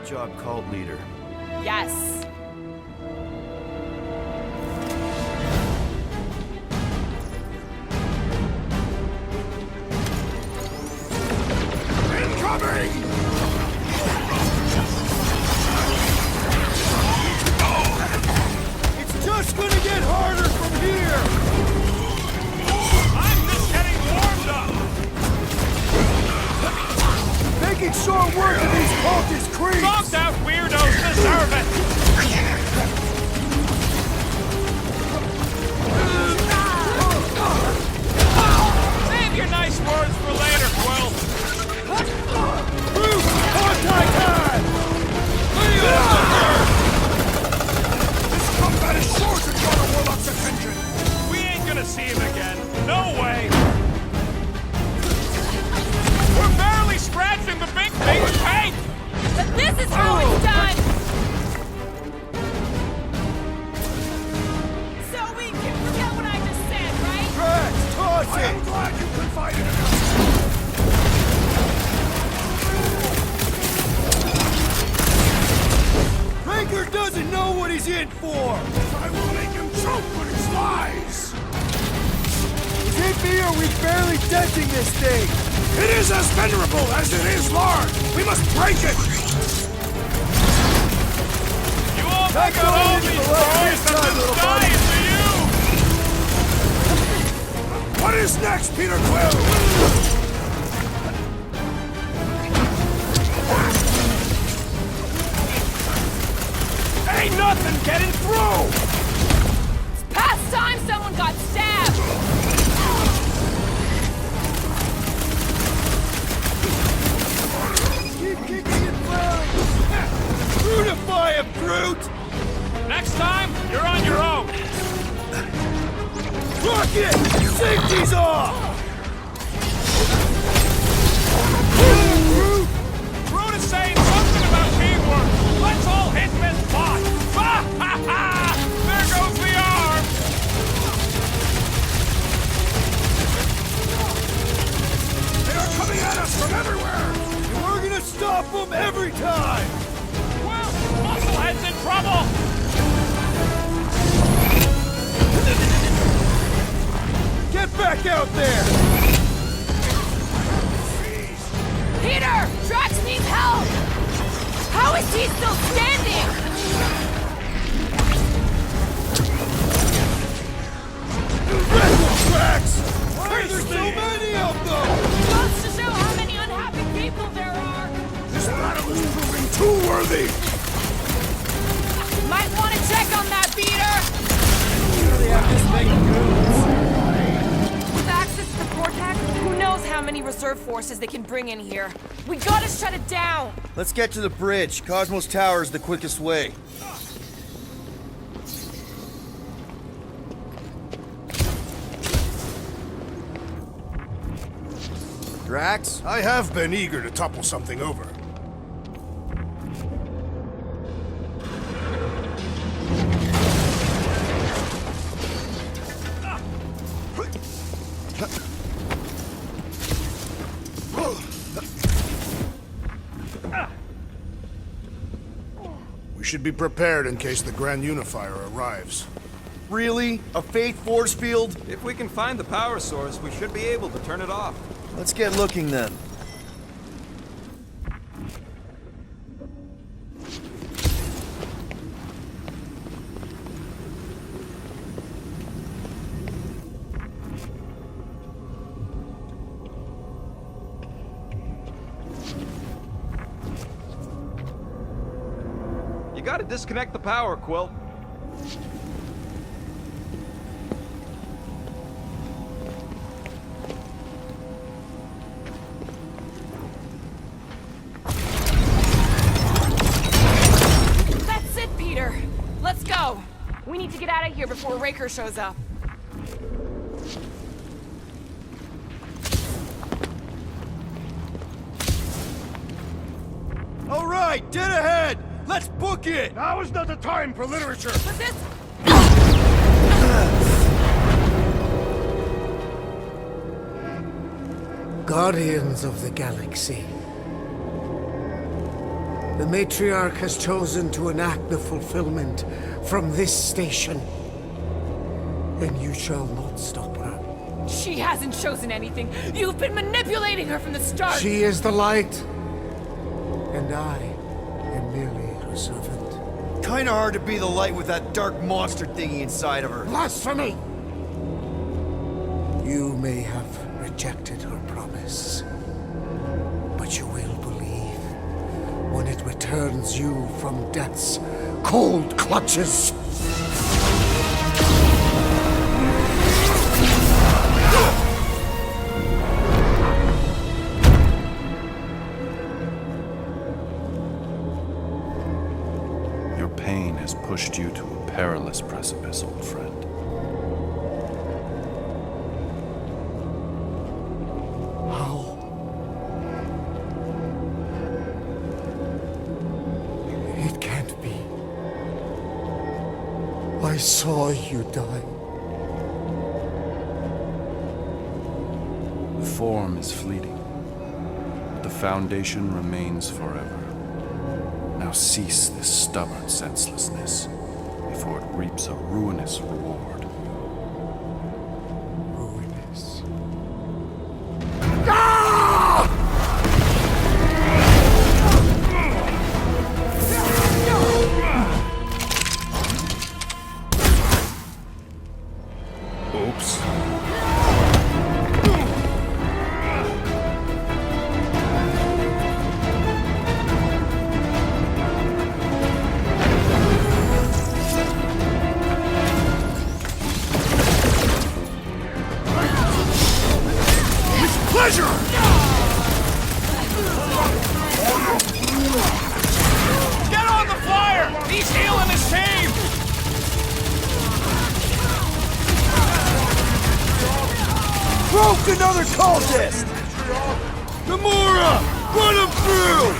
job, cult leader. Yes. Incoming! It's just gonna get harder from here! I'm just getting warmed up! Making short work of these cultist creeps! Dogged out weirdos deserve it! Save your nice words for later, Quill! Bruce, contact time! This combat is sure to draw the Warlock's attention! We ain't gonna see him again. No way! We're barely scratching the big thing's paint! But this is how it's done! So we can forget what I just said, right? Drax, toss I am it! glad you confided in us! Raker doesn't know what he's in for! I will make him choke with his lies! Is it me or are we barely denting this thing? It is as venerable as it is large! We must break it! You all Not think all going into these the light boys this have time, been little dying for you! What is next, Peter Quill? Ain't nothing getting through! It's past time someone got stabbed! Keep kicking it down! Brutify him, Groot! Next time, you're on your own! Rocket! Safety's off! Groot is saying something about teamwork! Let's all hit this bot! Ha ha ha! There goes the arm! They are coming at us from everywhere! And we're gonna stop them every time! Well, Musclehead's in trouble! Get back out there! Peter! Drax needs help! How is he still standing? Drax! Why are there so many of them? Goes to show how many unhappy people there are! This battle is proving too worthy! Might want to check on that, Peter! With access to the vortex, who knows how many reserve forces they can bring in here. We gotta shut it down! Let's get to the bridge. Cosmos Tower is the quickest way. Drax? I have been eager to topple something over. We should be prepared in case the Grand Unifier arrives. Really? A Faith force field? If we can find the power source, we should be able to turn it off. Let's get looking then. You gotta disconnect the power, Quill. That's it, Peter! Let's go! We need to get out of here before Raker shows up. All right, dead ahead! Let's book it! Now is not the time for literature! But this... Guardians of the Galaxy. The matriarch has chosen to enact the fulfillment from this station. And you shall not stop her. She hasn't chosen anything. You've been manipulating her from the start. She is the light. And I am merely her servant. Kinda hard to be the light with that dark monster thingy inside of her. Blasphemy! You may have rejected her promise, but you will believe when it returns you from death's cold clutches. Your pain has pushed you to a perilous precipice, old friend. How? It can't be. I saw you die. The form is fleeting, but the foundation remains forever. Now cease this stubborn senselessness, before it reaps a ruinous reward. Ruinous. Oops. Pleasure! Get on the flyer! He's healing his team! Broke another cultist! Gamora! Run him through!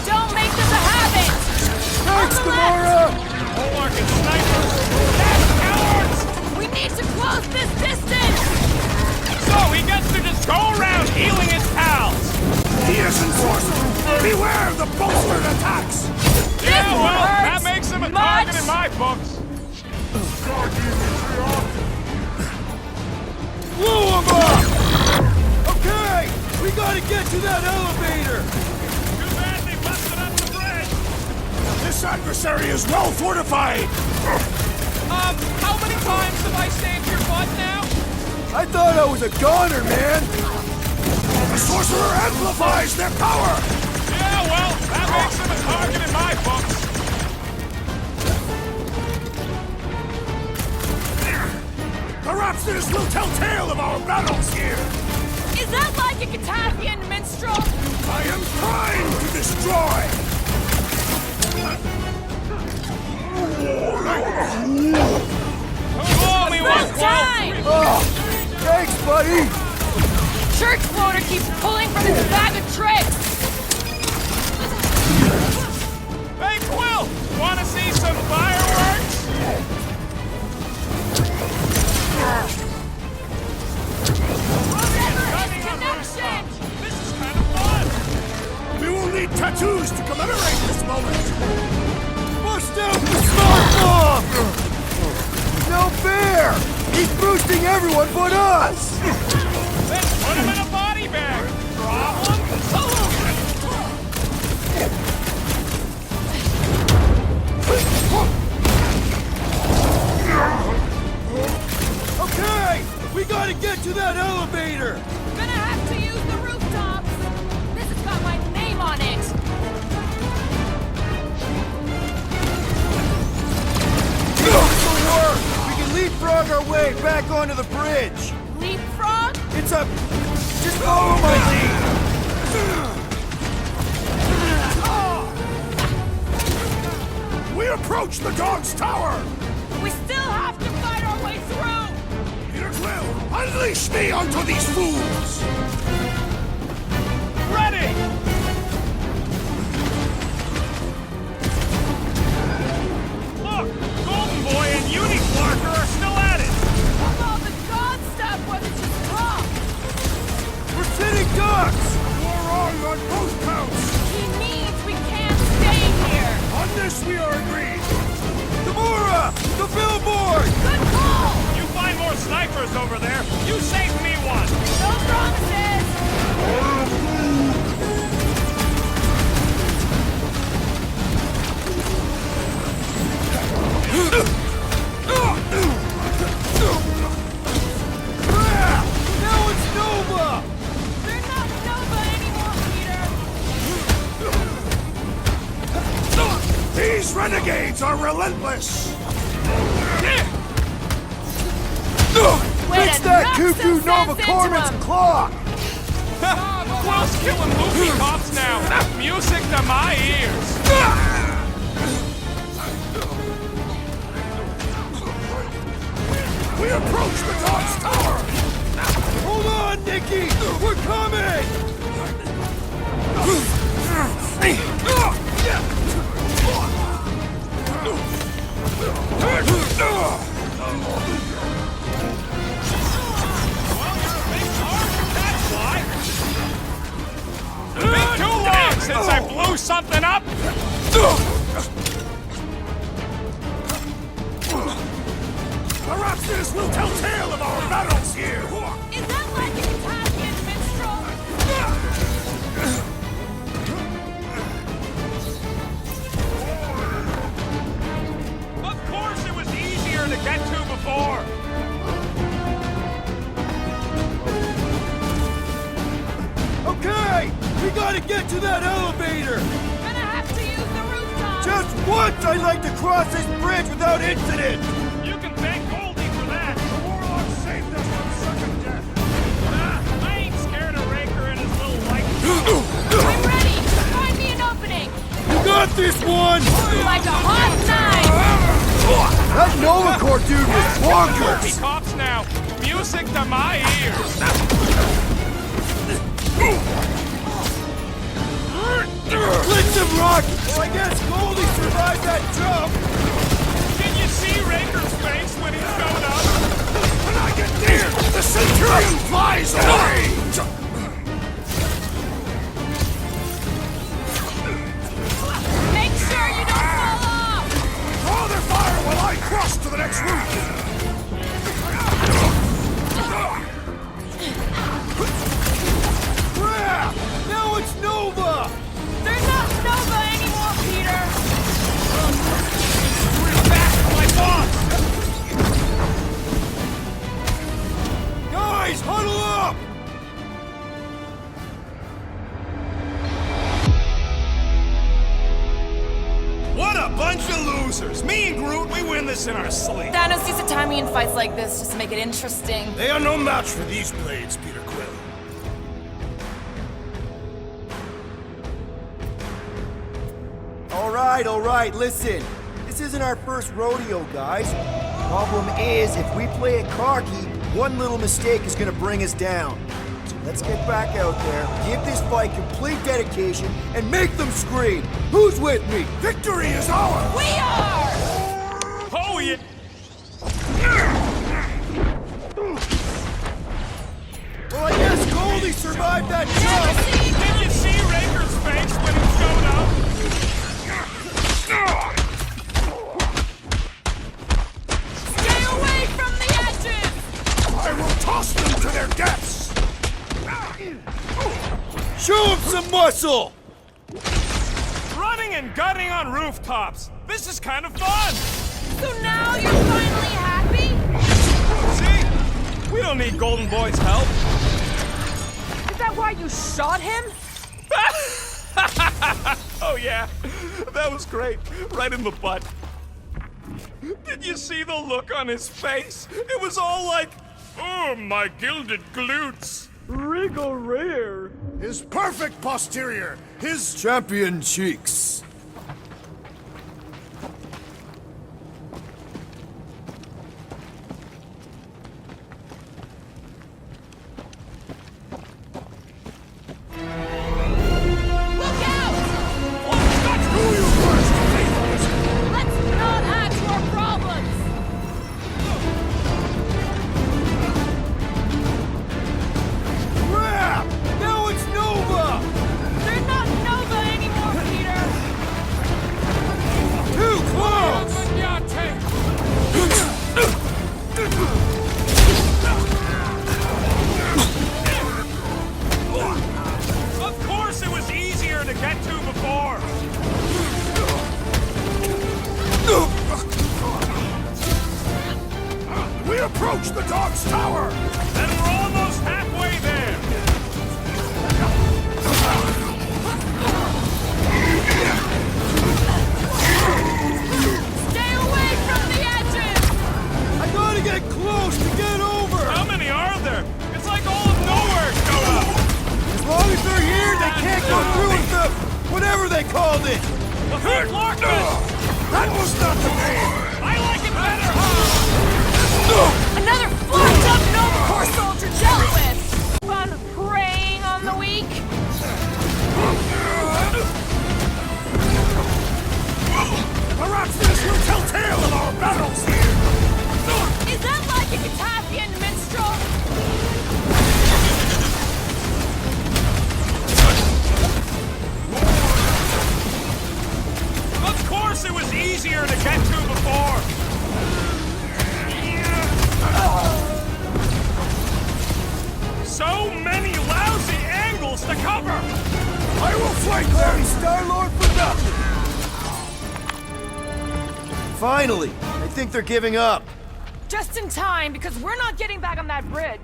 Don't make this a habit! Thanks, On the Gamora! Hallmark and snipers! That's cowards! We need to close this distance! So he gets to just go around healing his pals! He is enforcer! Beware of the bolstered attacks! Yeah, well, that hurts makes him a much. target in my books! Blow him up! Okay! We gotta get to that elevator! Too bad they busted up the bridge! This adversary is well fortified! How many times have I saved your butt now? I thought I was a goner, man! The sorcerer amplifies their power! Yeah, well, that makes him a target in my books! The Raptors will tell tale of our battles here! Is that like a Catavian minstrel? I am trying to destroy! Blow me one, First time! Oh, thanks, buddy! Church floater keeps pulling from his bag of tricks! Hey, Quill! Wanna see some fireworks? Connection! This is kind of fun! We will need tattoos to commemorate this moment! Bust out the smart bomb! No fair! He's boosting everyone but us! Let's put him in a body bag! Problem? Okay! We gotta get to that elevator! Gonna have to use the rooftops! This has got my name on it! This'll work! We can leapfrog our way back onto the bridge! Leapfrog? It's a... Just follow my lead! We approach the dog's tower! We still have to fight our way through! Peter Quill, unleash me onto these fools! Ready! Look! Golden Boy and Uniflarker are still at it! Although the god stuff wasn't just wrong! We're sitting ducks! You're wrong on both counts! He means we can't stay this we are agreed! Gamora! The billboard! Good call! You find more snipers over there. You save me one. No promises! Now it's Nova! They're not Nova anymore, Peter! These renegades are relentless! Way Fix to that knock cuckoo some Nova sense into Corman's 'em. clock! Quill's killing movie cops now. Music to my ears. We approach the dog's tower! Hold on, Nikki! We're coming! That's why. It's been too long since I blew something up. Perhaps this will tell tale of our battles here! Is that like an Italian minstrel? Of course it was easier to get to before. Okay! We gotta get to that elevator! Gonna have to use the rooftop! Just once I'd like to cross this bridge without incident! You can thank Goldie for that. The warlock saved us from certain death! I ain't scared of Raker and his little light. I'm ready! Find me an opening! You got this one! Like a hot knife! That Nova Corps dude was Movie bonkers! cops now. Music to my ears. Blitz him, Rock! Well, I guess Goldie survived that jump! Did you see Raker's face when he showed up? When I get near, the Centurion flies away! Make sure you don't fall off! Draw their fire while I cross to the next route! Crap! Now it's Nova! They're not Nova anymore, Peter! Back, my boss! Guys, huddle up! What a bunch of losers! Me and Groot, we win this in our sleep. Thanos used to tie me in fights like this just to make it interesting. They are no match for these blades, Peter Quill. All right, listen. This isn't our first rodeo, guys. Problem is, if we play it cocky, one little mistake is gonna bring us down. So let's get back out there, give this fight complete dedication, and make them scream. Who's with me? Victory is ours! We are! Oh, yeah. Well, I guess Goldie survived that jump! Did you see Raker's face when he showed up? Stay away from the edges! I will toss them to their deaths! Show them some muscle! Running and gunning on rooftops. This is kind of fun. So now you're finally happy? See? We don't need Golden Boy's help. Is that why you shot him? Oh yeah, that was great. Right in the butt. Did you see the look on his face? It was all like, oh, my gilded glutes. Regal rare. His perfect posterior, his champion cheeks. Look out! Do you first, faithless? Let's not add to our problems! Crap! Now it's Nova! They're not Nova anymore, Peter! whatever they called it! The third Larkin! That was not the name! I like it better, huh? Another flocked up Nova Corps soldier dealt with! Fun preying on the weak? Perhaps this will tell tale of our battles here! Is that like a Katafian minstrel? Of course it was easier to get to before! So many lousy angles to cover! I will flank them! Starlord for nothing! Finally! I think they're giving up. Just in time, because we're not getting back on that bridge.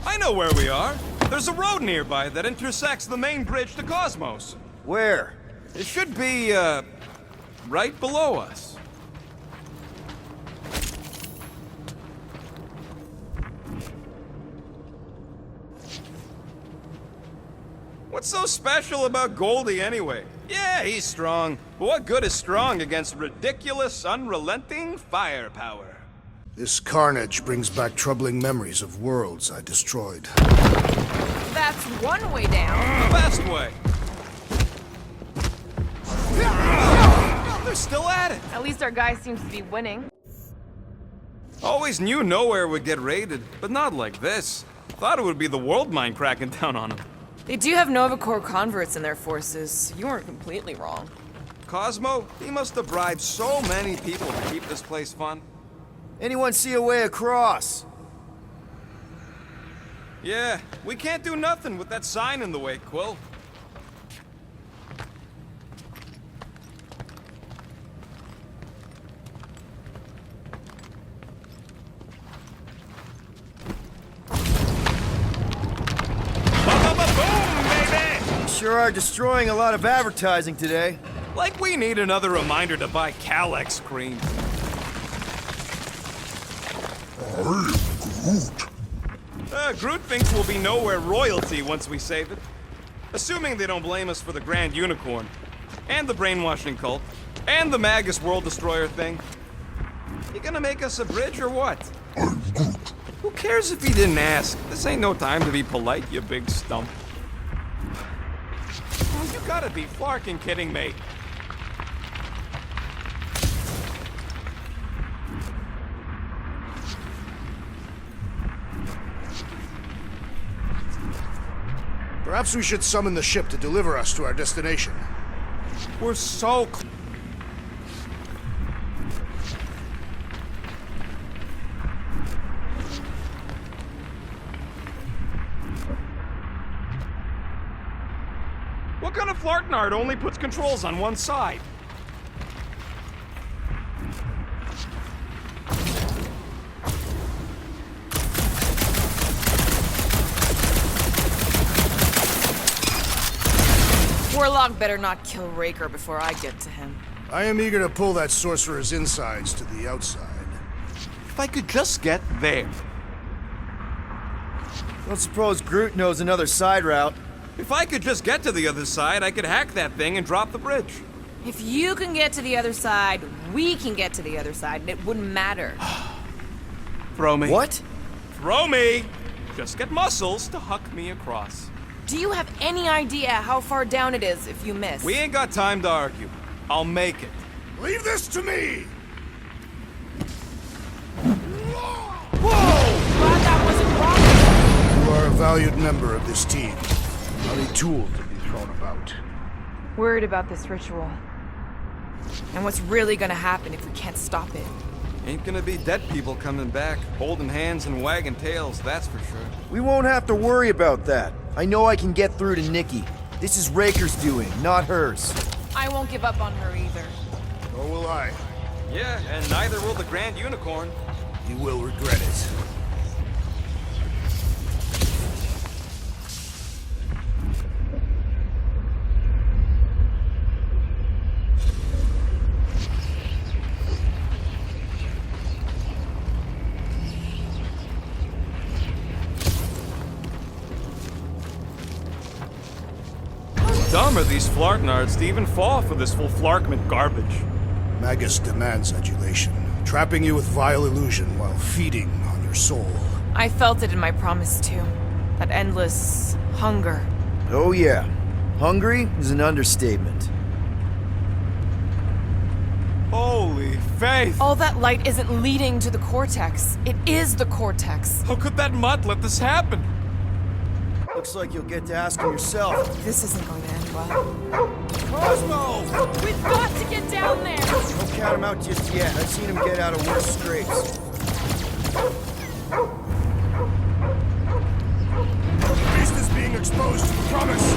I know where we are. There's a road nearby that intersects the main bridge to Cosmos. Where? It should be, right below us. What's so special about Goldie anyway? Yeah, he's strong. But what good is strong against ridiculous, unrelenting firepower? This carnage brings back troubling memories of worlds I destroyed. That's one way down. The best way. They're still at it. At least our guy seems to be winning. Always knew Knowhere would get raided, but not like this. Thought it would be the world mine cracking down on him. They do have Nova Corps converts in their forces. You weren't completely wrong. Cosmo, he must have bribed so many people to keep this place fun. Anyone see a way across? Yeah, we can't do nothing with that sign in the way, Quill. Sure are destroying a lot of advertising today. Like we need another reminder to buy Calyx cream. Groot thinks we'll be Knowhere royalty once we save it. Assuming they don't blame us for the Grand Unicorn, and the brainwashing cult, and the Magus World Destroyer thing. You gonna make us a bridge or what? Who cares if he didn't ask? This ain't no time to be polite, you big stump. Oh, you gotta be flarking kidding me. Perhaps we should summon the ship to deliver us to our destination. We're so What kind of flartnard only puts controls on one side? Warlock better not kill Raker before I get to him. I am eager to pull that sorcerer's insides to the outside. If I could just get there. Don't suppose Groot knows another side route. If I could just get to the other side, I could hack that thing and drop the bridge. If you can get to the other side, we can get to the other side, and it wouldn't matter. Throw me. What? Throw me! Just get muscles to huck me across. Do you have any idea how far down it is if you miss? We ain't got time to argue. I'll make it. Leave this to me! Glad that wasn't wrong. You are a valued member of this team. Not a tool to be thrown about. Worried about this ritual. And what's really gonna happen if we can't stop it? Ain't gonna be dead people coming back, holding hands and wagging tails, that's for sure. We won't have to worry about that. I know I can get through to Nikki. This is Raker's doing, not hers. I won't give up on her either. Nor will I. Yeah, and neither will the Grand Unicorn. You will regret it. dumb are these flarknards to even fall for this full flarkment garbage? Magus demands adulation, trapping you with vile illusion while feeding on your soul. I felt it in my promise too. That endless hunger. Oh yeah. Hungry is an understatement. Holy faith! All that light isn't leading to the cortex. It is the cortex. How could that mutt let this happen? Looks like you'll get to ask him yourself. This isn't going to end well. Cosmo! We've got to get down there! Don't count him out just yet. I've seen him get out of worse scrapes. The beast is being exposed to the promise.